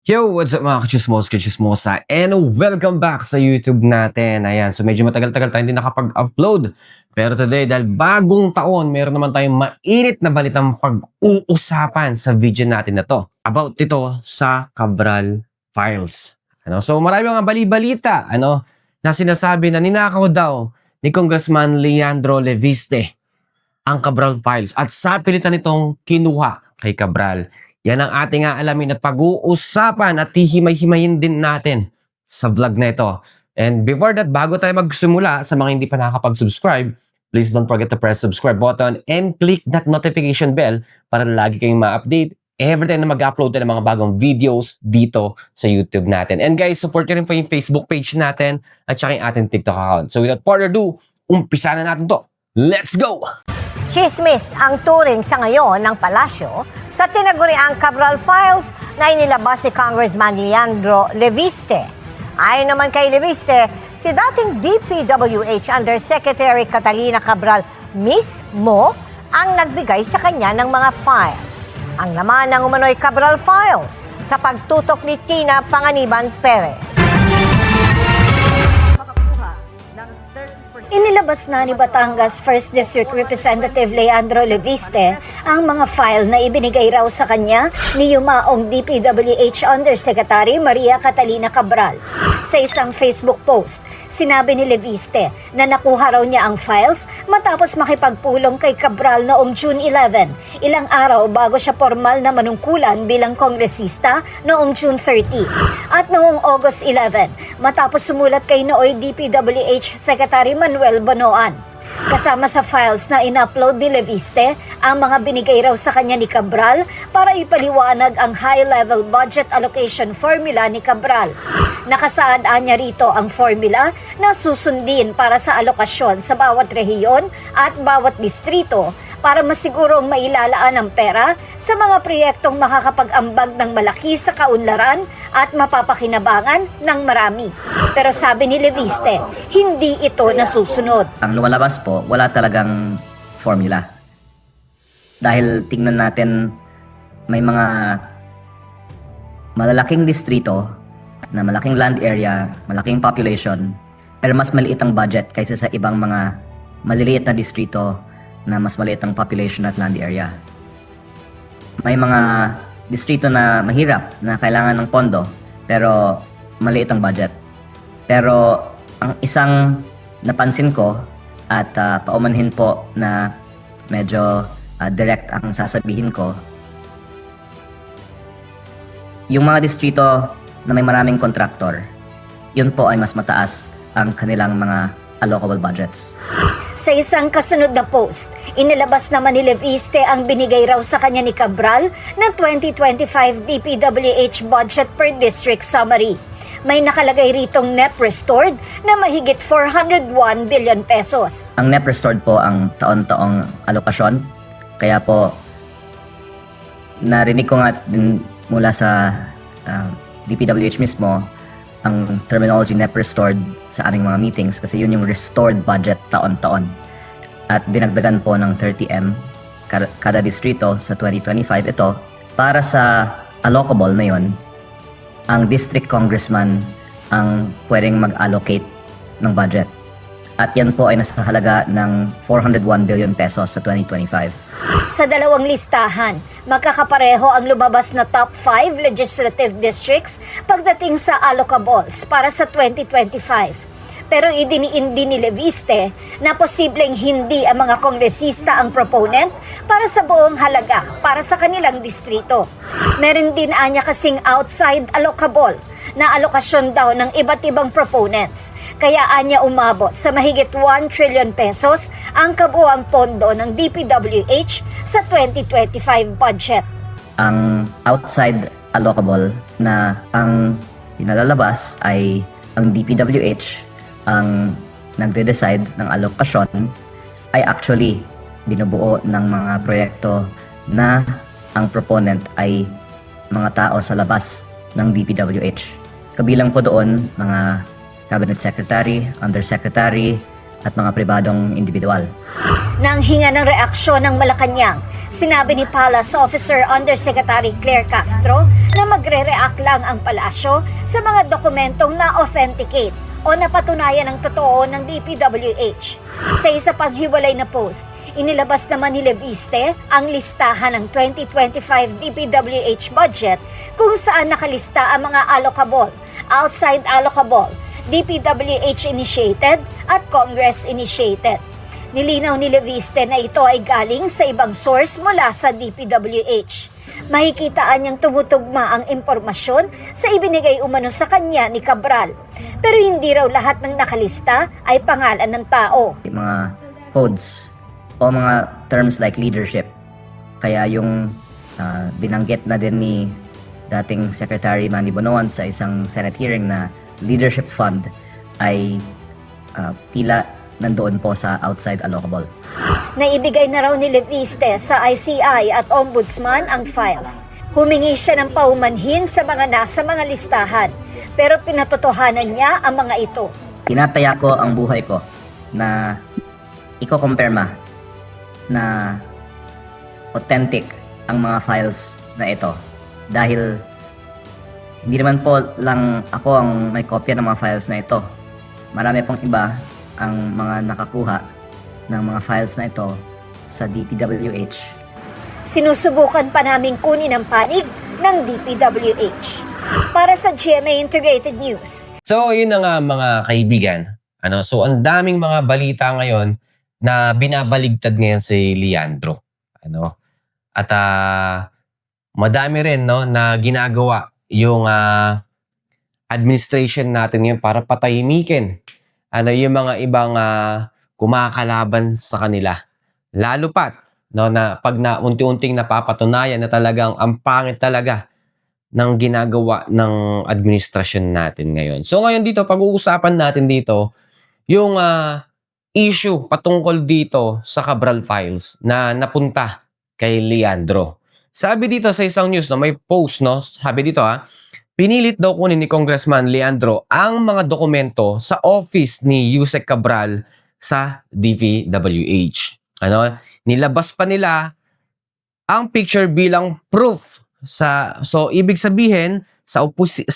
Yo, what's up mga kachismosa, and welcome back sa YouTube natin. Ayan, so medyo matagal-tagal tayo hindi nakapag-upload. Pero today, dahil bagong taon, meron naman tayong mainit na balitang pag-uusapan sa video natin na to. About ito sa Cabral Files. So marami mga bali-balita na sinasabi na ninakaw daw ni Congressman Leandro Leviste ang Cabral Files at sa pilitan nitong kinuha kay Cabral. Yan ang ating alamin at pag-uusapan at hihimay-himayin din natin sa vlog na ito. And before that, bago tayo magsimula, sa mga hindi pa nakakapag-subscribe, please don't forget to press subscribe button and click that notification bell para lagi kayong ma-update every time na mag-upload tayo ng mga bagong videos dito sa YouTube natin. And guys, support nyo rin po yung Facebook page natin at saka yung ating TikTok account. So without further ado, umpisa na natin to. Let's go! Chismis ang turing sa ngayon ng palasyo sa tinaguriang Cabral Files na inilabas ni Congressman Leandro Leviste. Ayon naman kay Leviste, si dating DPWH Undersecretary Catalina Cabral mismo ang nagbigay sa kanya ng mga file. Ang laman ng umano'y Cabral Files sa pagtutok ni Tina Panganiban Perez. Inilabas na ni Batangas 1st District Representative Leandro Leviste ang mga file na ibinigay raw sa kanya ni yumaong DPWH Undersecretary Maria Catalina Cabral. Sa isang Facebook post, sinabi ni Leviste na nakuha raw niya ang files matapos makipagpulong kay Cabral noong June 11, ilang araw bago siya formal na manungkulan bilang kongresista noong June 30. At noong August 11, matapos sumulat kay nooy DPWH Secretary Manuel Bonoan. Kasama sa files na in-upload ni Leviste ang mga binigay raw sa kanya ni Cabral para ipaliwanag ang high-level budget allocation formula ni Cabral. Nakasaad niya rito ang formula na susundin para sa alokasyon sa bawat rehiyon at bawat distrito para masigurong mailalaan ang pera sa mga proyektong makakapag-ambag ng malaki sa kaunlaran at mapapakinabangan ng marami. Pero sabi ni Leviste, hindi ito nasusunod. Ang lumalabas po, wala talagang formula. Dahil tingnan natin, may mga malalaking distrito na malaking land area, malaking population, pero mas maliit ang budget kaysa sa ibang mga maliliit na distrito na mas maliit ang population at land area. May mga distrito na mahirap na kailangan ng pondo pero maliit ang budget. Pero ang isang napansin ko at paumanhin po na medyo direct ang sasabihin ko, yung mga distrito na may maraming kontraktor, yun po ay mas mataas ang kanilang mga allocable budgets. Sa isang kasunod na post, inilabas naman ni Leviste ang binigay raw sa kanya ni Cabral na 2025 DPWH budget per district summary. May nakalagay ritong NEP restored na mahigit 401 billion pesos. Ang NEP restored po ang taon-taong alokasyon. Kaya po, narinig ko nga din mula sa DPWH mismo ang terminology NEP restored sa aming mga meetings kasi yun yung restored budget taon-taon. At dinagdagan po ng 30M kada distrito sa 2025. Ito, para sa allocable na yun, ang district congressman ang pwedeng mag-allocate ng budget. At yan po ay nasa halaga ng 401 billion pesos sa 2025. Sa dalawang listahan, magkakapareho ang lumabas na top 5 legislative districts pagdating sa allocables para sa 2025. Pero idiniin din ni Leviste na posibleng hindi ang mga kongresista ang proponent para sa buong halaga para sa kanilang distrito. Meron din anya kasing outside allocable na alokasyon daw ng iba't ibang proponents. Kaya anya umabot sa mahigit 1 trillion pesos ang kabuuang pondo ng DPWH sa 2025 budget. Ang outside allocable na ang pinalalabas ay ang DPWH ang nagde-decide ng alokasyon ay actually binubuo ng mga proyekto na ang proponent ay mga tao sa labas ng DPWH. Kabilang po doon mga cabinet secretary, undersecretary, at mga pribadong individual. Nang hinga ng reaksyon ng Malacanang, sinabi ni Palace Officer Undersecretary Claire Castro na magre-react lang ang palasyo sa mga dokumentong na-authenticate o napatunayan ng totoo ng DPWH. Sa isa pang hiwalay na post, inilabas naman ni Leviste ang listahan ng 2025 DPWH budget kung saan nakalista ang mga allocable, outside allocable, DPWH initiated at Congress initiated. Nilinaw ni Leviste na ito ay galing sa ibang source mula sa DPWH. Makikitaan niyang tumutugma ang impormasyon sa ibinigay umano sa kanya ni Cabral. Pero hindi raw lahat ng nakalista ay pangalan ng tao. Yung mga codes o mga terms like leadership. Kaya yung binanggit na din ni dating Secretary Manny Bonoan sa isang Senate hearing na leadership fund ay tila nandoon po sa outside allocable. Naibigay na raw ni Leviste sa ICI at Ombudsman ang files. Humingi siya ng paumanhin sa mga nasa mga listahan, pero pinatotohanan niya ang mga ito. Tinataya ko ang buhay ko na iko-compare na authentic ang mga files na ito. Dahil hindi naman po lang ako ang may kopya ng mga files na ito. Marami pong iba ang mga nakakuha ng mga files na ito sa DPWH. Sinusubukan pa naming kunin ang panig ng DPWH. Para sa GMA Integrated News. So, yun na nga mga kaibigan. So, ang daming mga balita ngayon na binabaligtad ngayon si Leandro. At madami rin na ginagawa yung administration natin ngayon para patahimikin yung mga ibang kumakalaban sa kanila. Lalo pat na pag unti-unting napapatunayan na talagang ang pangit talaga ng ginagawa ng administrasyon natin ngayon. So ngayon dito, pag-uusapan natin dito yung issue patungkol dito sa Cabral Files na napunta kay Leandro. Sabi dito sa isang news, may post, sabi dito pinilit daw kunin ni Congressman Leandro ang mga dokumento sa office ni Yusek Cabral sa DPWH. Nilabas pa nila ang picture bilang proof. So ibig sabihin, sa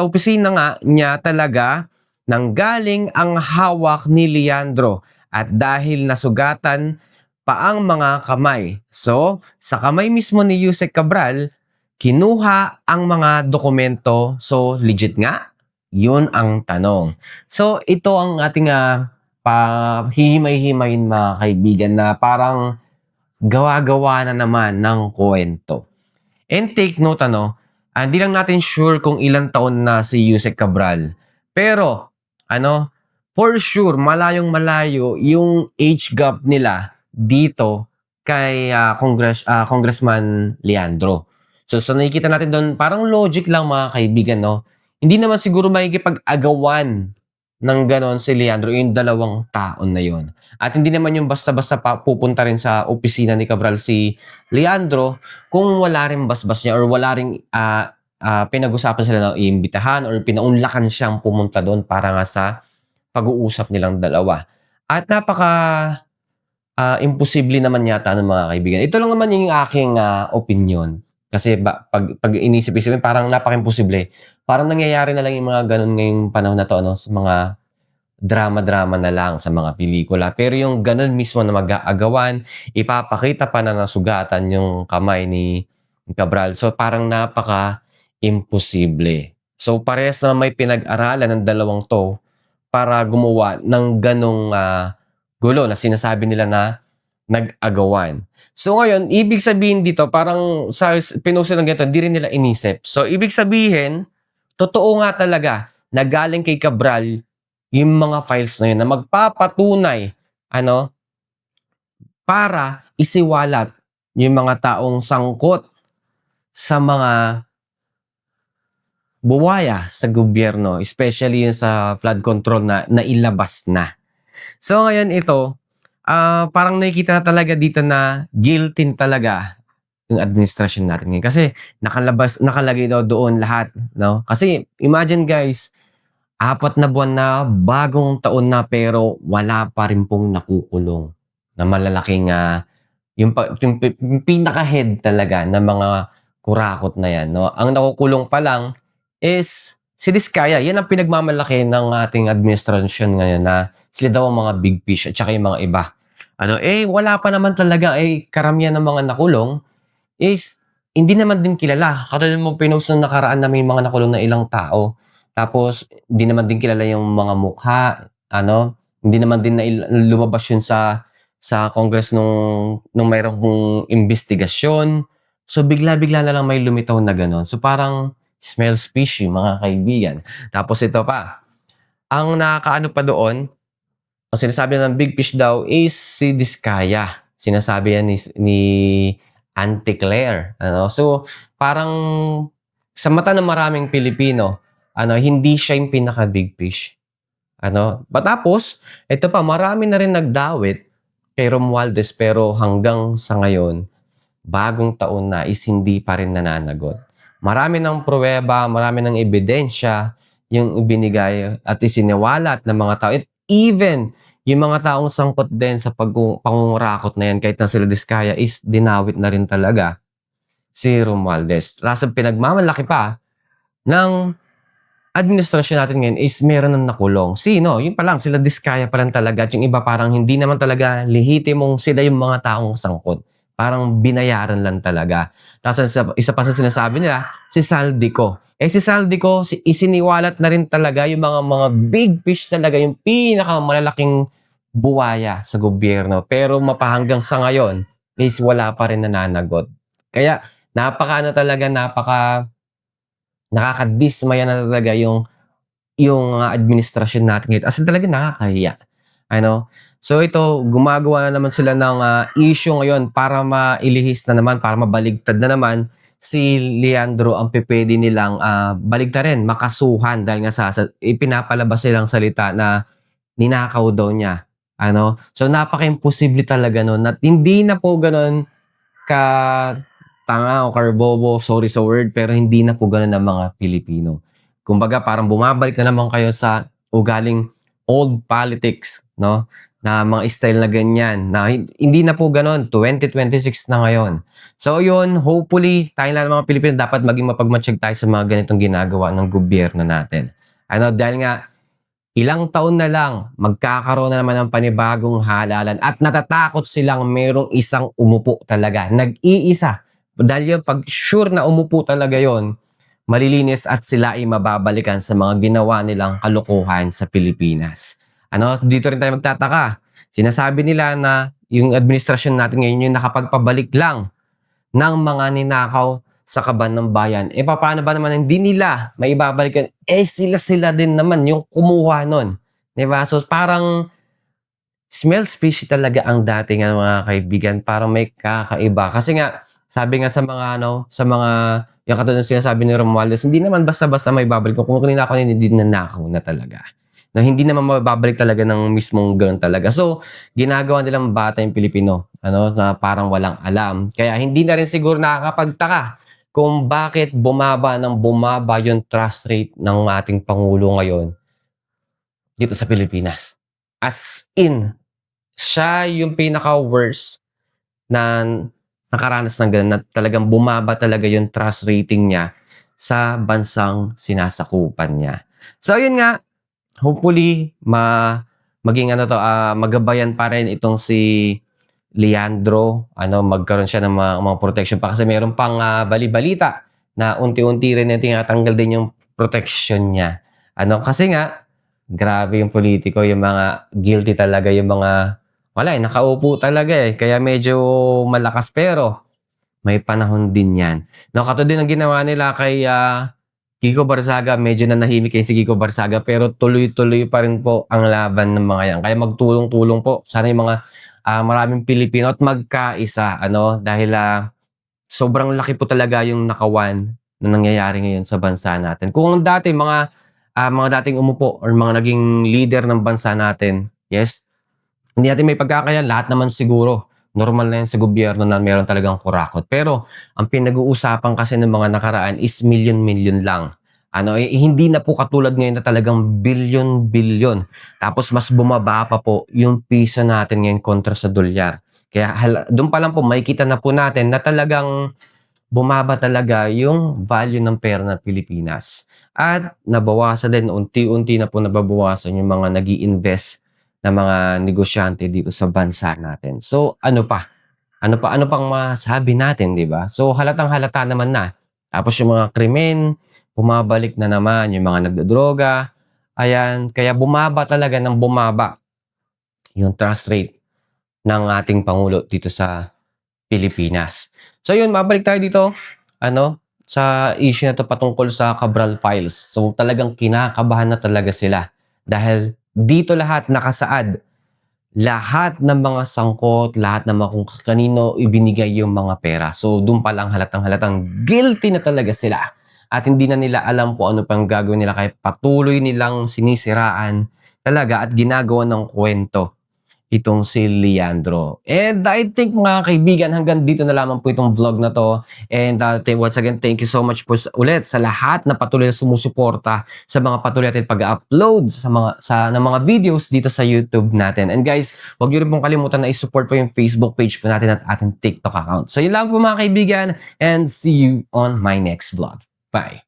opisina nga niya talaga nanggaling ang hawak ni Leandro at dahil nasugatan pa ang mga kamay. So sa kamay mismo ni Yusek Cabral, kinuha ang mga dokumento. So, legit nga? Yun ang tanong. So, ito ang ating hihimay-himayin mga kaibigan na parang gawa-gawa na naman ng kwento. And take note, hindi lang natin sure kung ilang taon na si Yusek Cabral. Pero, for sure, malayong malayo yung age gap nila dito kay Congressman Leandro. So nakikita natin doon, parang logic lang mga kaibigan, Hindi naman siguro makikipag-agawan ng ganon si Leandro, yung dalawang taon na yon. At hindi naman yung basta-basta pupunta rin sa opisina ni Cabral si Leandro kung wala rin basbas niya or wala rin pinag-usapan sila na iimbitahan or pinaunlakan siyang pumunta doon para nga sa pag-uusap nilang dalawa. At imposible naman yata ng mga kaibigan. Ito lang naman yung aking opinion. Kasi pag inisip-isipin, parang napaka-imposible. Parang nangyayari na lang yung mga ganun ngayong panahon na to, sa mga drama-drama na lang sa mga pelikula. Pero yung ganun mismo na mag-aagawan, ipapakita pa na nasugatan yung kamay ni Cabral. So parang napaka-imposible. So parehas na may pinag-aralan ng dalawang to para gumawa ng ganong gulo na sinasabi nila na nag-agawan. So ngayon, ibig sabihin dito, parang sa pinost ng ganito, di rin nila inisip. So ibig sabihin, totoo nga talaga na galing kay Cabral yung mga files na yun na magpapatunay para isiwalat yung mga taong sangkot sa mga buwaya sa gobyerno, especially yung sa flood control na nailabas na. So ngayon ito, parang nakikita na talaga dito na guilty talaga yung administration natin ngayon. Kasi nakalagay daw doon lahat. Kasi imagine guys, 4 na buwan na, bagong taon na pero wala pa rin pong nakukulong na malalaking yung pinaka-head talaga ng mga kurakot na yan. No? Ang nakukulong pa lang is si Diskaya. Yan ang pinagmamalaki ng ating administrasyon ngayon na sila daw ang mga big fish at saka yung mga iba. Wala pa naman talaga karamihan ng mga nakulong is hindi naman din kilala. Katulad mo pinost na nakaraan na may mga nakulong na ilang tao. Tapos, hindi naman din kilala yung mga mukha, hindi naman din lumabas yun sa Congress nung mayroong investigasyon. So, bigla-bigla na lang may lumitaw na gano'n. So, parang smells fishy, mga kaibigan. Tapos, ito pa. Ang nakakaano pa doon, ang sinasabi ng big fish daw is si Diskaya. Sinasabi yan ni Auntie Claire. So, parang sa mata ng maraming Pilipino, hindi siya yung pinaka-big fish. Tapos, ito pa, marami na rin nagdawit kay Romualdez pero hanggang sa ngayon, bagong taon na is hindi pa rin nananagot. Marami ng pruweba, marami ng ebidensya yung ibinigay at isiniwalat ng mga tao. Even yung mga taong sangkot din sa pangungurakot na yan, kahit na sila Diskaya, is dinawit na rin talaga si Romualdez. Rasang pinagmamalaki pa ng administrasyon natin ngayon is meron ng nakulong. Sino? Yun pa lang, sila Diskaya pa lang talaga. At yung iba parang hindi naman talaga lehitimong sila yung mga taong sangkot. Parang binayaran lang talaga. Tapos isa pa sa sinasabi nila, si Saldico. Si Saldico, isiniwalat na rin talaga yung mga big fish talaga, yung pinakamalalaking buwaya sa gobyerno. Pero mapahanggang sa ngayon is wala pa rin nananagot. Kaya nakakadismaya na talaga yung administrasyon natin ngayon. As in talaga nakakahiya. So ito, gumagawa na naman sila ng issue ngayon para mailihis na naman, para mabaligtad na naman si Leandro ang pipwede nilang baligtarin, makasuhan dahil nga ipinapalabas silang salita na ninakaw daw niya. So napaka-imposible talaga nun at hindi na po ganun ka tanga o karbobo, sorry sa word, pero hindi na po ganun ang mga Pilipino. Kumbaga, parang bumabalik na naman kayo sa ugaling old politics, no? Na mga style na ganyan. Na hindi na po ganun. 2026 na ngayon. So, yun, hopefully, tayo lang mga Pilipino dapat maging mapagmatsyag tayo sa mga ganitong ginagawa ng gobyerno natin. Dahil nga, ilang taon na lang, magkakaroon na naman ng panibagong halalan at natatakot silang merong isang umupo talaga. Nag-iisa. Dahil yung pag sure na umupo talaga yon, malilinis at sila ay mababalikan sa mga ginawa nilang kalokohan sa Pilipinas. Dito rin tayo magtataka. Sinasabi nila na yung administrasyon natin ngayon yung nakapagpabalik lang ng mga ninakaw sa kaban ng bayan. Paano ba naman hindi nila maibabalikan? Sila din naman yung kumuha nun. Diba? So parang smells fishy talaga ang dating mga kaibigan. Parang may kakaiba. Kasi nga, sabi nga sa mga yung katulad ng sinasabi ni Romualdez, hindi naman basta-basta may babalik ko. Kung kanina ako hindi nanakaw na talaga. Na hindi naman mababalik talaga ng mismong gano'n talaga. So, ginagawa nilang bata yung Pilipino, na parang walang alam. Kaya hindi na rin siguro nakakapagtaka kung bakit bumaba yung trust rate ng ating Pangulo ngayon dito sa Pilipinas. As in, siya yung pinaka-worst na nakaranas ng ganun, na talagang bumaba talaga yung trust rating niya sa bansang sinasakupan niya. So, yun nga, hopefully, magabayan pa rin itong si Leandro, magkaroon siya ng mga protection pa kasi mayroon pang bali-balita na unti-unti rin na tinatanggal din yung protection niya. Kasi nga, grabe yung politiko, yung mga guilty talaga, yung mga nakaupo talaga Kaya medyo malakas pero may panahon din yan. Katulad din ang ginawa nila kay Kiko Barzaga, medyo nanahimik kay si Kiko Barzaga pero tuloy-tuloy pa rin po ang laban ng mga yan. Kaya magtulong-tulong po. Sana yung mga maraming Pilipino at magkaisa. Dahil sobrang laki po talaga yung nakawan na nangyayari ngayon sa bansa natin. Kung dati mga dating umupo or mga naging leader ng bansa natin, yes, hindi natin may pagkakaya, lahat naman siguro. Normal na yan sa gobyerno na meron talagang kurakot. Pero ang pinag-uusapan kasi ng mga nakaraan is million-million lang. Hindi na po katulad ngayon na talagang bilyon-bilyon. Tapos mas bumaba pa po yung piso natin ngayon kontra sa dolyar. Kaya doon pa lang po makikita na po natin na talagang bumaba talaga yung value ng pera ng Pilipinas. At nabawasan din, unti-unti na po nababawasan yung mga nag-i-invest na mga negosyante dito sa bansa natin. So ano pa? Ano pang masabi natin, di ba? So halatang-halata naman na. Tapos yung mga krimen, bumabalik na naman yung mga nagdodroga. Ayan, kaya bumaba talaga ng bumaba yung trust rate ng ating Pangulo dito sa Pilipinas. So yun, mabalik tayo dito sa issue na to patungkol sa Cabral Files. So talagang kinakabahan na talaga sila dahil dito lahat nakasaad. Lahat ng mga sangkot, lahat ng mga kung kanino ibinigay yung mga pera. So doon pa lang halatang guilty na talaga sila. At hindi na nila alam kung ano pang gagawin nila kaya patuloy nilang sinisiraan talaga at ginagawa ng kwento itong si Leandro. And I think mga kaibigan, hanggang dito na lamang po itong vlog na to. And once again, thank you so much po ulit sa lahat na patuloy na sumusuporta sa mga patuloy natin pag-upload ng mga videos dito sa YouTube natin. And guys, huwag niyo rin pong kalimutan na i-support po yung Facebook page po natin at ating TikTok account. So yun lang po mga kaibigan and see you on my next vlog. Bye!